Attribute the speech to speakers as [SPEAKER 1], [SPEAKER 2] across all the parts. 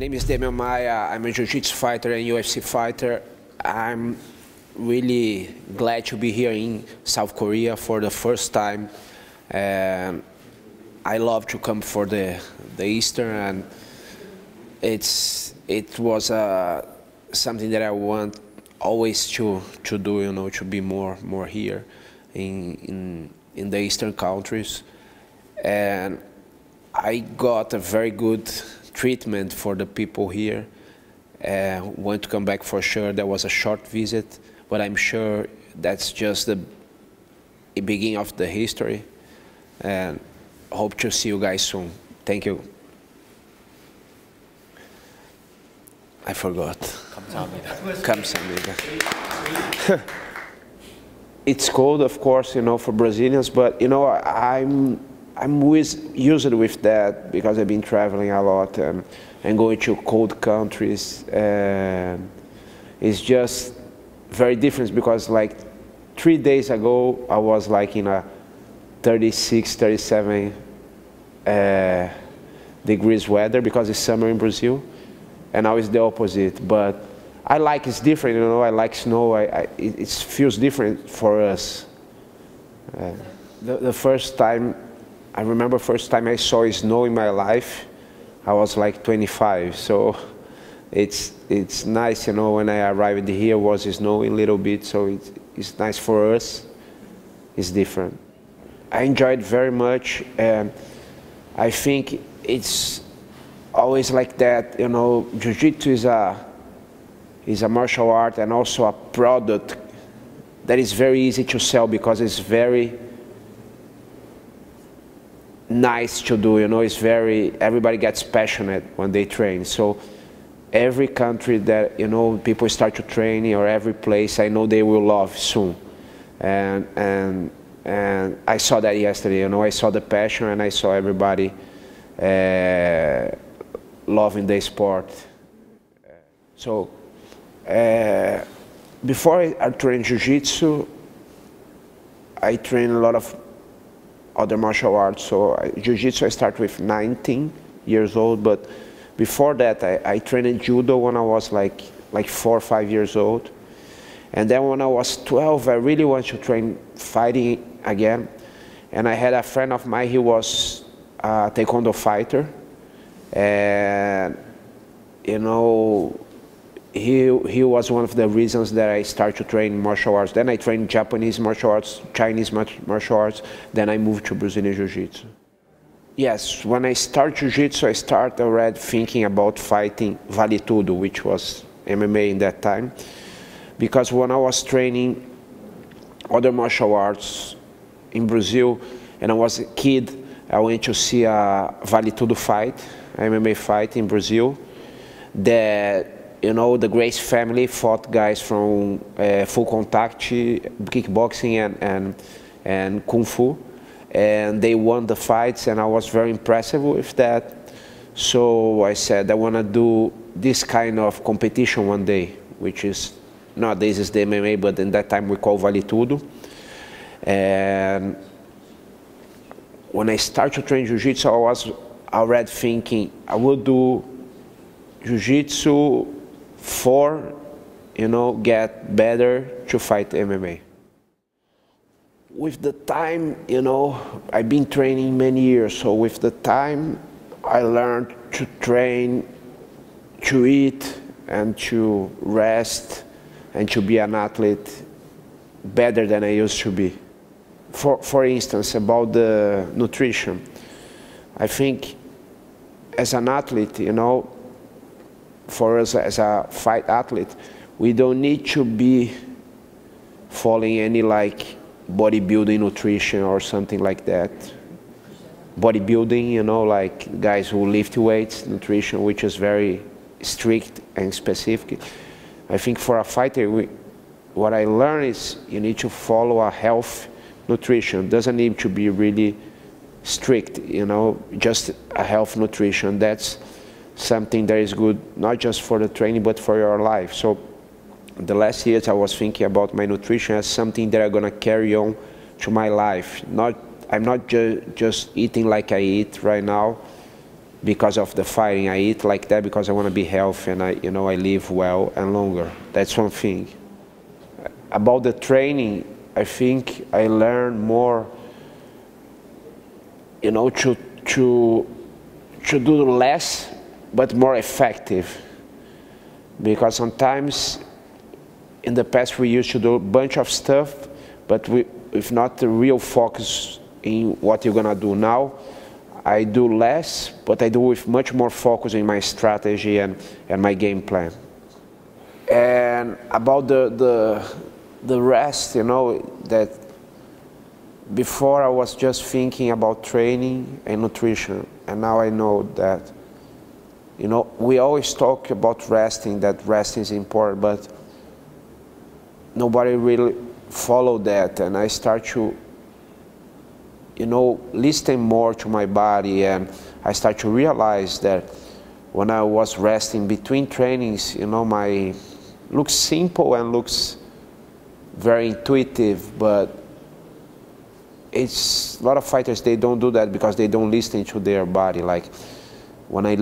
[SPEAKER 1] name is Demian Maia. I'm a Jiu-Jitsu fighter and UFC fighter. I'm really glad to be here in South Korea for the first time. And I love to come for the Eastern, and it was something that I want always to do, you know, to be more here in the Eastern countries. And I got a very good treatment for the people here. Want to come back for sure. There was a short visit, but I'm sure that's just the beginning of the history. And hope to see you guys soon. Thank you. I forgot. 감사합니다. It's cold, of course, you know, for Brazilians, but you know, I'm used with that because I've been traveling a lot and going to cold countries. And it's just very different because like 3 days ago I was like in a 36, 37 degrees weather because it's summer in Brazil, and now it's the opposite. But I like it's different, you know. I like snow. It feels different for us. The first time, I remember first time I saw snow in my life, I was like 25. So it's nice, you know. When I arrived here, was snowing a little bit, so it's nice for us. It's different. I enjoyed very much, and I think it's always like that, you know. Jiu-Jitsu is a martial art and also a product that is very easy to sell because it's very nice to do, you know. It's everybody gets passionate when they train. So every country that, you know, people start to train, or every place, I know they will love soon. And I saw that yesterday, you know. I saw the passion, and I saw everybody loving the sport. So before I trained Jiu-Jitsu, I trained a lot of other martial arts. So Jiu-Jitsu I started with 19 years old, but before that I trained Judo when I was like 4 or 5 years old. And then when I was 12, I really wanted to train fighting again. And I had a friend of mine, he was a Taekwondo fighter. And, you know, he was one of the reasons that I started to train martial arts. Then I trained Japanese martial arts, Chinese martial arts. Then I moved to Brazilian Jiu-Jitsu. Yes, when I started Jiu-Jitsu, I started already thinking about fighting Vale Tudo, which was MMA in that time. Because when I was training other martial arts in Brazil, and I was a kid, I went to see a Vale Tudo fight, MMA fight in Brazil, that, you know, the Grace family fought guys from full contact, kickboxing and kung fu, and they won the fights, and I was very impressed with that. So I said I want to do this kind of competition one day, which is nowadays is the MMA, but in that time we call Vale Tudo. And when I started to train Jiu-Jitsu, I was already thinking I will do Jiu-Jitsu for, you know, get better to fight MMA. With the time, you know, I've been training many years, so with the time I learned to train, to eat and to rest and to be an athlete better than I used to be. For instance, about the nutrition, I think as an athlete, you know, for us as a fight athlete, we don't need to be following any like bodybuilding nutrition or something like that. Bodybuilding, you know, like guys who lift weights, nutrition, which is very strict and specific. I think for a fighter, what I learned is you need to follow a health nutrition. It doesn't need to be really strict, you know, just a health nutrition. That's something that is good, not just for the training, but for your life. So the last years I was thinking about my nutrition as something that I'm gonna carry on to my life. I'm not just eating like I eat right now, because of the fighting. I eat like that because I want to be healthy and I live well and longer. That's one thing. About the training, I think I learned more, to do less but more effective. Because sometimes in the past we used to do a bunch of stuff, but with not the real focus in what you're gonna do. Now I do less, but I do with much more focus in my strategy and my game plan. And about the rest, that before I was just thinking about training and nutrition, and now I know that, we always talk about resting, that resting is important, but nobody really followed that, and I start to, listen more to my body, and I start to realize that when I was resting between trainings, my looks simple and looks very intuitive, but it's a lot of fighters, they don't do that because they don't listen to their body. Like when I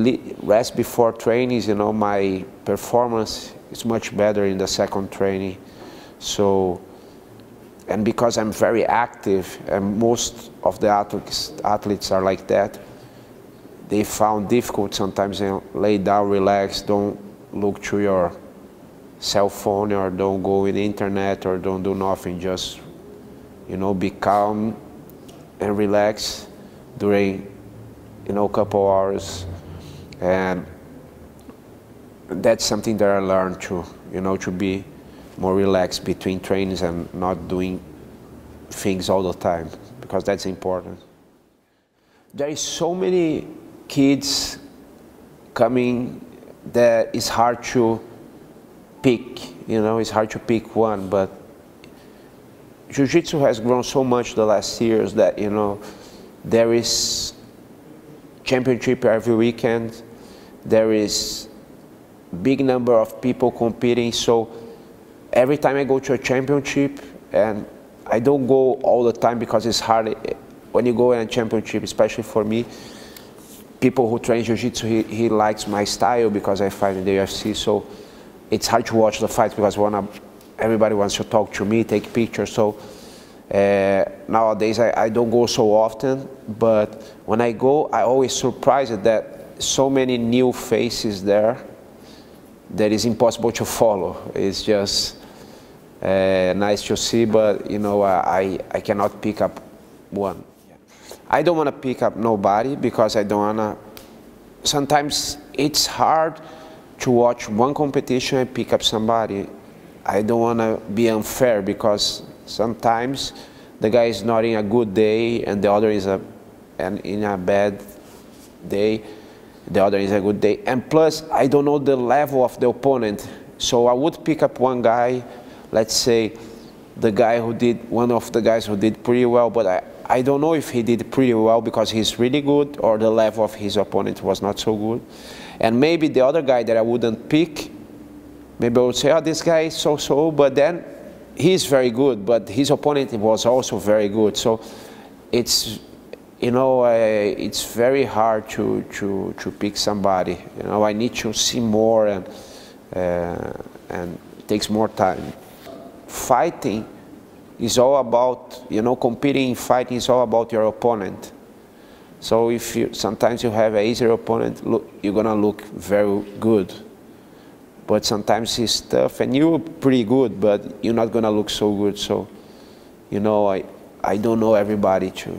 [SPEAKER 1] rest before trainings, my performance is much better in the second training. So, and because I'm very active, and most of the athletes are like that, they found difficult sometimes, lay down, relax, don't look to your cell phone, or don't go in the internet, or don't do nothing, just be calm and relax during a couple hours. And that's something that I learned to to be more relaxed between trainings and not doing things all the time, because that's important. There is so many kids coming that it's hard to pick, it's hard to pick one, but Jiu-Jitsu has grown so much the last years that, there is championship every weekend, there is big number of people competing, so every time I go to a championship, and I don't go all the time because it's hard, when you go in a championship, especially for me, people who train Jiu-Jitsu, he likes my style because I fight in the UFC, so it's hard to watch the fights because everybody wants to talk to me, take pictures. So nowadays I don't go so often, but when I go, I always surprised that so many new faces there that is impossible to follow. It's just nice to see, but I cannot pick up one. I don't want to pick up nobody because I don't want to. Sometimes it's hard to watch one competition and pick up somebody. I don't want to be unfair because sometimes the guy is not in a good day and the other is in a bad day, the other is a good day. And plus, I don't know the level of the opponent. So I would pick up one guy, let's say one of the guys who did pretty well, but I don't know if he did pretty well because he's really good or the level of his opponent was not so good. And maybe the other guy that I wouldn't pick, maybe I would say, oh, this guy is so-so, but then he's very good, but his opponent was also very good. So it's, it's very hard to pick somebody. I need to see more, and it takes more time. Fighting is all about, competing in fighting is all about your opponent. So if sometimes you have an easier opponent, you're gonna look very good. But sometimes he's tough and you're pretty good, but you're not gonna look so good. So, I don't know everybody to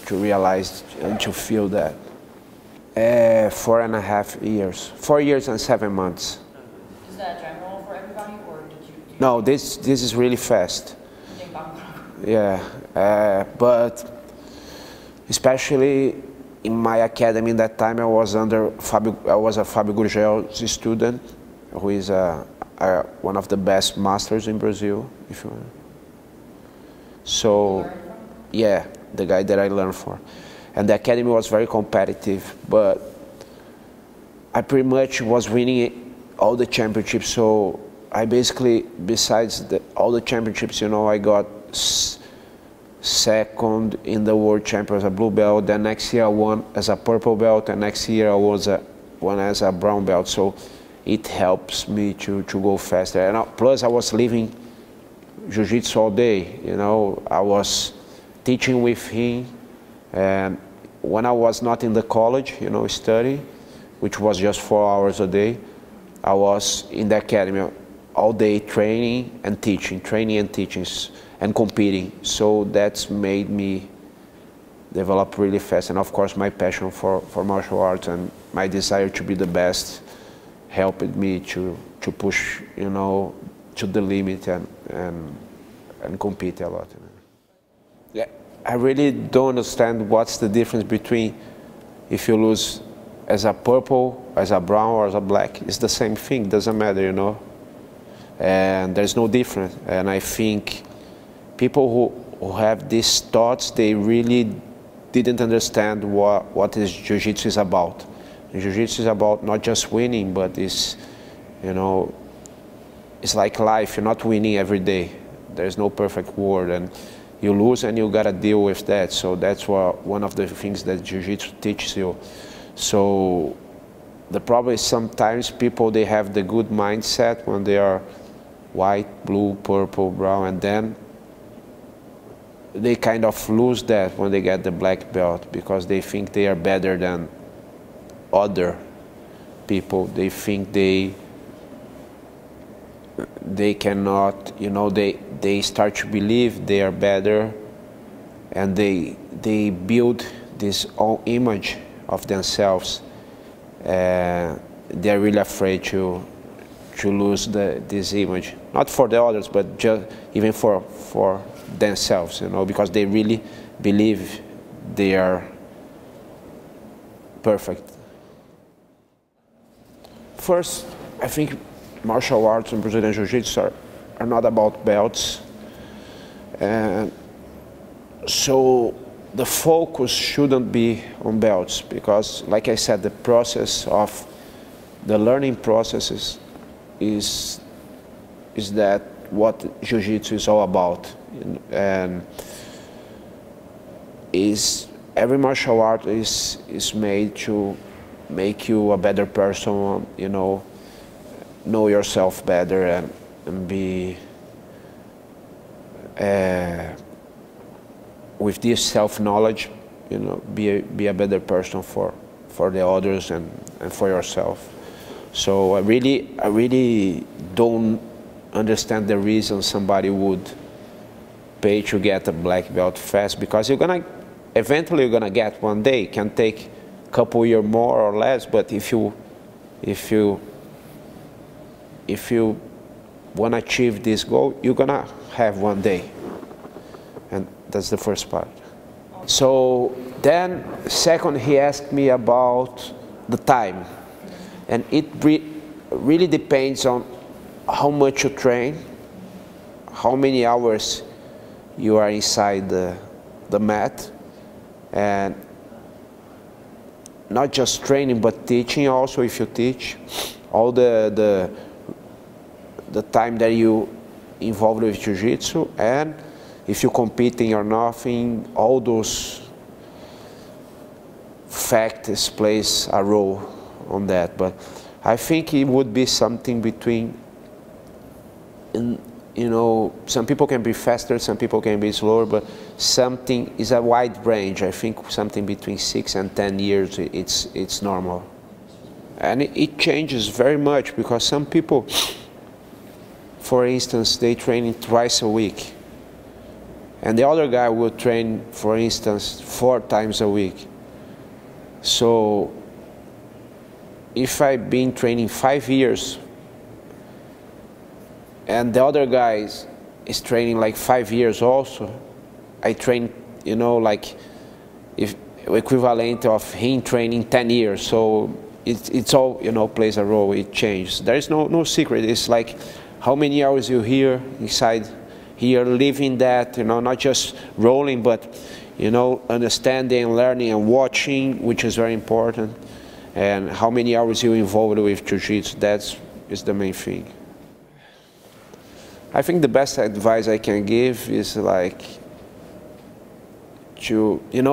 [SPEAKER 1] realize and to feel that. 4.5 years, 4 years and 7 months.
[SPEAKER 2] Is that general for everybody, or did you?
[SPEAKER 1] No, this is really fast. Yeah, but especially in my academy at that time, I was a Fábio Gurgel student, who is one of the best masters in Brazil, if you want. So, yeah, the guy that I learned for. And the academy was very competitive, but I pretty much was winning all the championships. So I basically, besides all the championships, I got second in the world champion as a blue belt. Then next year I won as a purple belt, and next year I won as a brown belt. So it helps me to go faster. And plus I was living jiu-jitsu all day. You know, I was teaching with him, and when I was not in the college, you know, studying, which was just 4 hours a day, I was in the academy all day training and teaching, and competing. So that's made me develop really fast. And of course, my passion for martial arts and my desire to be the best helped me to push, you know, to the limit and compete a lot. Yeah, I really don't understand what's the difference between if you lose as a purple, as a brown, or as a black. It's the same thing, doesn't matter, you know. And there's no difference. And I think people who have these thoughts, they really didn't understand what jiu-jitsu is about. Jiu-jitsu is about not just winning, but it's, you know, it's like life. You're not winning every day. There's no perfect world, and you lose and you gotta deal with that. So that's one of the things that jiu-jitsu teaches you. So the problem is sometimes people, they have the good mindset when they are white, blue, purple, brown, and then they kind of lose that when they get the black belt, because they think they are better than other people. They think they cannot, you know, they start to believe they are better, and they build this own image of themselves. They're really afraid to lose this image, not for the others, but just even for themselves, you know, because they really believe they are perfect. First, I think martial arts and Brazilian Jiu-Jitsu are not about belts, and so the focus shouldn't be on belts, because, like I said, the process of the learning processes is that what Jiu-Jitsu is all about, and every martial art is made to make you a better person, you know yourself better, and be with this self-knowledge, you know, be a better person for the others and for yourself. So I really don't understand the reason somebody would pay to get a black belt fast, because eventually you're gonna get one day. It can take a couple years more or less, but if you want to achieve this goal, you're gonna have one day. And that's the first part. So then, second, he asked me about the time. And it really depends on how much you train, how many hours you are inside the mat, and not just training, but teaching also. If you teach, all the time that you involved with Jiu-Jitsu, and if you're competing or nothing, all those factors plays a role on that. But I think it would be something between, you know, some people can be faster, some people can be slower, but something is a wide range. I think something between 6 and 10 years, it's normal. And it changes very much, because some people, for instance, they train twice a week, and the other guy will train, for instance, 4 times a week. So if I've been training 5 years and the other guy is training like 5 years also, I train, you know, like if equivalent of him training 10 years. So it's all, you know, plays a role. It changes. There is no secret. It's like how many hours you here inside here, living that, you know, not just rolling, but, you know, understanding, learning, and watching, which is very important. And how many hours you involved with Jiu-Jitsu, that is the main thing. I think the best advice I can give is, like,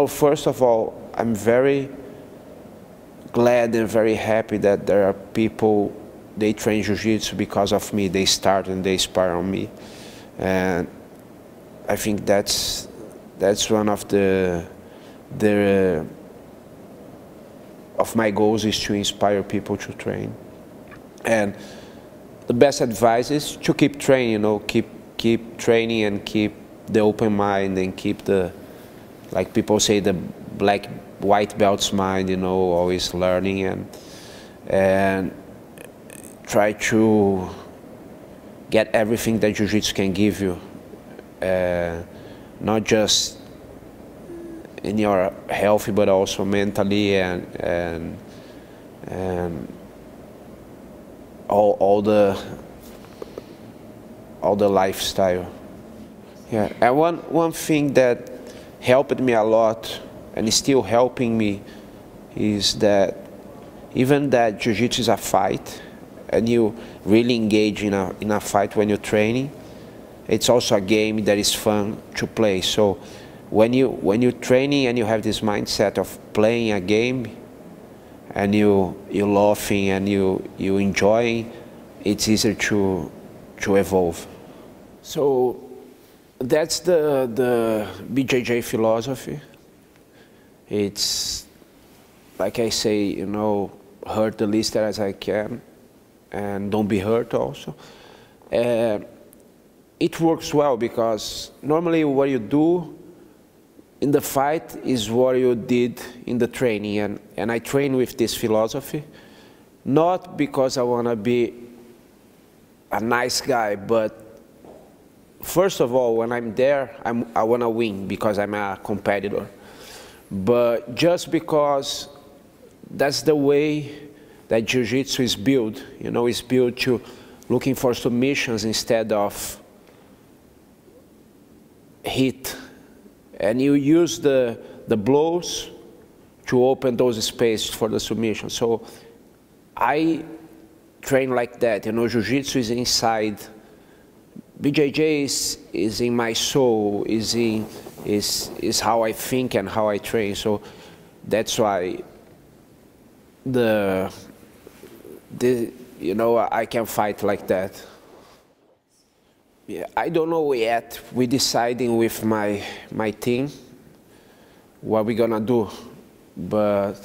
[SPEAKER 1] first of all, I'm very glad and very happy that there are people, they train jiu-jitsu because of me. They start and they inspire on me. And I think that's one of of my goals, is to inspire people to train. And the best advice is to keep training, keep training and keep the open mind and keep the, like people say, the white belt's mind, always learning and try to get everything that jiu-jitsu can give you, not just in your health, but also mentally and all the lifestyle. Yeah, and one thing that helped me a lot and is still helping me is that even that jiu-jitsu is a fight, and you really engage in a fight when you're training, it's also a game that is fun to play. So when you're training and you have this mindset of playing a game, and you're laughing and you enjoying, it's easier to evolve. So that's the BJJ philosophy. It's, like I say, hurt the least as I can, and don't be hurt also. It works well because normally what you do in the fight is what you did in the training, and I train with this philosophy, not because I want to be a nice guy, but first of all, when I'm there, I want to win because I'm a competitor. But just because that's the way that jiu-jitsu is built, it's built to looking for submissions instead of hit. And you use the blows to open those spaces for the submission. So I train like that. Jiu-jitsu is inside. BJJ is in my soul, is how I think and how I train. So that's why I can fight like that. Yeah, I don't know yet. We're deciding with my team what we're gonna do, but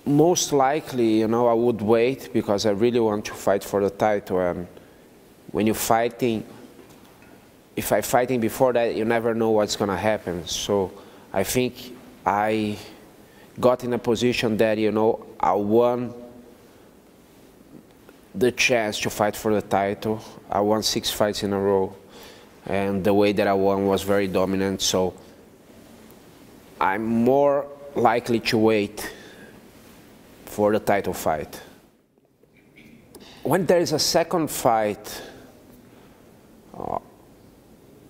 [SPEAKER 1] most likely, I would wait because I really want to fight for the title. And when you're fighting, if I'm fighting before that, you never know what's gonna happen. So I think I got in a position that, I won the chance to fight for the title. I won 6 fights in a row, and the way that I won was very dominant, so I'm more likely to wait for the title fight. When there is a second fight,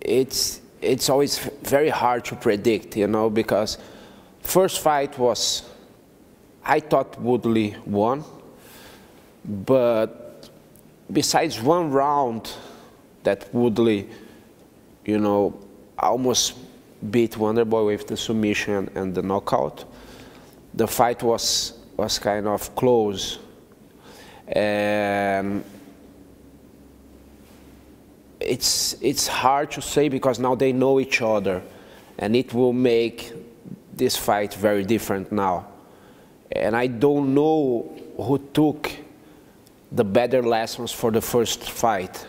[SPEAKER 1] it's always very hard to predict, because first fight was, I thought Woodley won, but besides one round that Woodley, almost beat Wonderboy with the submission and the knockout, the fight was kind of close. And it's hard to say because now they know each other, and it will make this fight very different now. And I don't know who took the better lessons for the first fight.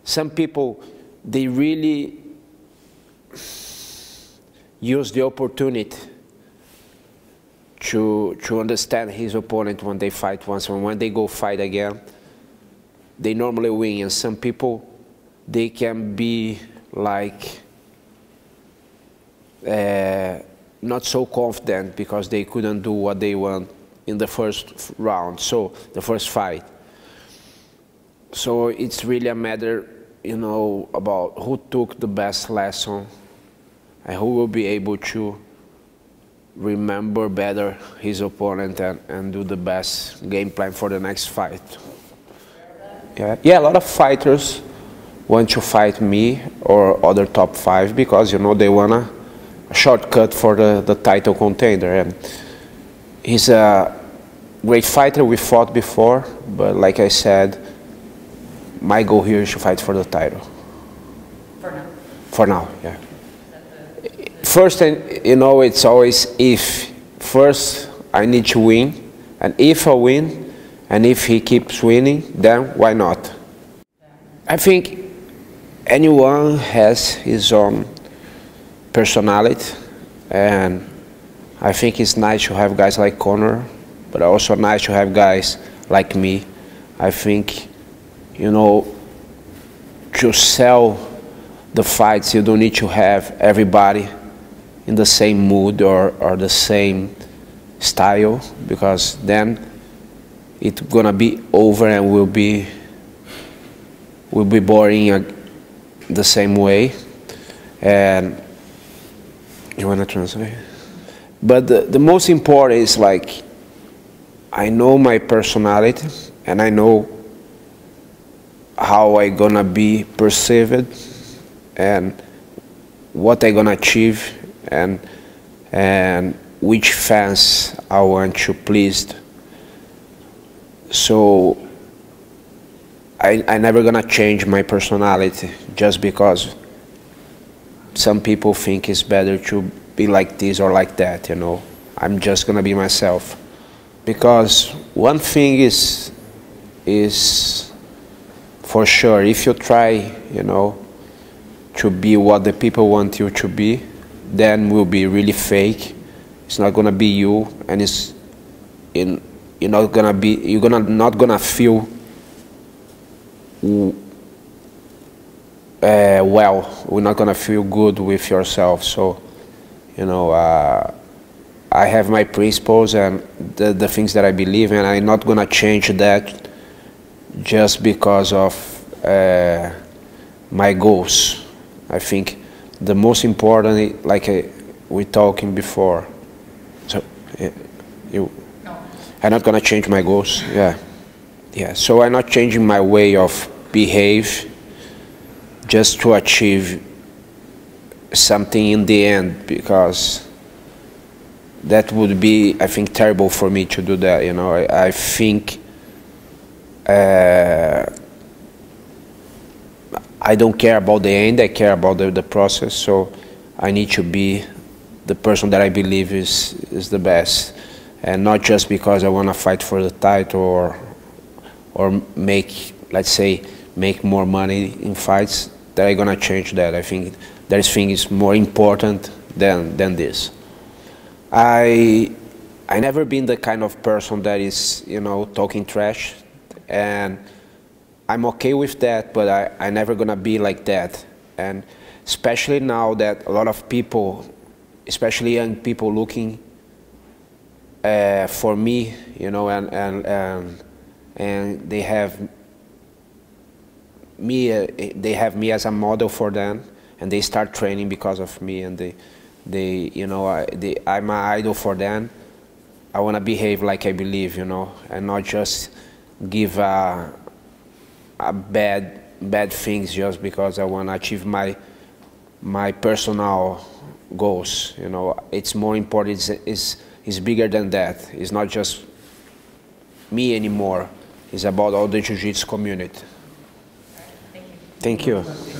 [SPEAKER 1] Some people, they really use the opportunity to understand his opponent when they fight once, and when they go fight again, they normally win. And some people, they can be like not so confident because they couldn't do what they want in the first round, so the first fight. So it's really a matter, about who took the best lesson and who will be able to remember better his opponent and do the best game plan for the next fight. Yeah, a lot of fighters want to fight me or other top 5 because, they wanna shortcut for the title contender. And he's a great fighter. We fought before, but like I said, my goal here is to fight for the title.
[SPEAKER 2] For now?
[SPEAKER 1] For now, yeah. First, you know, it's always if. First, I need to win, and if I win, and if he keeps winning, then why not? I think anyone has his own personality, and I think it's nice to have guys like Conor, but also nice to have guys like me. I think, you know, to sell the fights, you don't need to have everybody in the same mood or the same style, because then it's gonna be over and will be boring the same way. And you wanna translate? But the most important is, like, I know my personality and I know how I gonna be perceived and what I gonna achieve and which fans I want to please. So I never gonna change my personality just because some people think it's better to be like this or like that, you know. I'm just gonna be myself. Because one thing is for sure, if you try, you know, to be what the people want you to be, then will be really fake. It's not gonna be you, and you're not gonna feel well. We're not gonna feel good with yourself. So, you know, I have my principles and the things that I believe in. I'm not gonna change that just because of my goals. I think the most important, like we talking before. So I'm not gonna change my goals. Yeah. So I'm not changing my way of behave just to achieve something in the end, because that would be, I think, terrible for me to do that. You know, I think I don't care about the end. I care about the process. So I need to be the person that I believe is the best, and not just because I want to fight for the title or make, let's say, make more money in fights, that I'm gonna change that. I think that thing is more important than this. I never been the kind of person that is, you know, talking trash, and I'm okay with that, but I never gonna be like that. And especially now that a lot of people, especially young people, looking for me, you know, and they have me as a model for them, and they start training because of me, and they you know, I'm an idol for them. I want to behave like I believe, you know, and not just give a bad things just because I want to achieve my personal goals. You know, it's more important. It's bigger than that. It's not just me anymore. It's about all the jiu-jitsu community.
[SPEAKER 2] Thank you.
[SPEAKER 1] Thank you.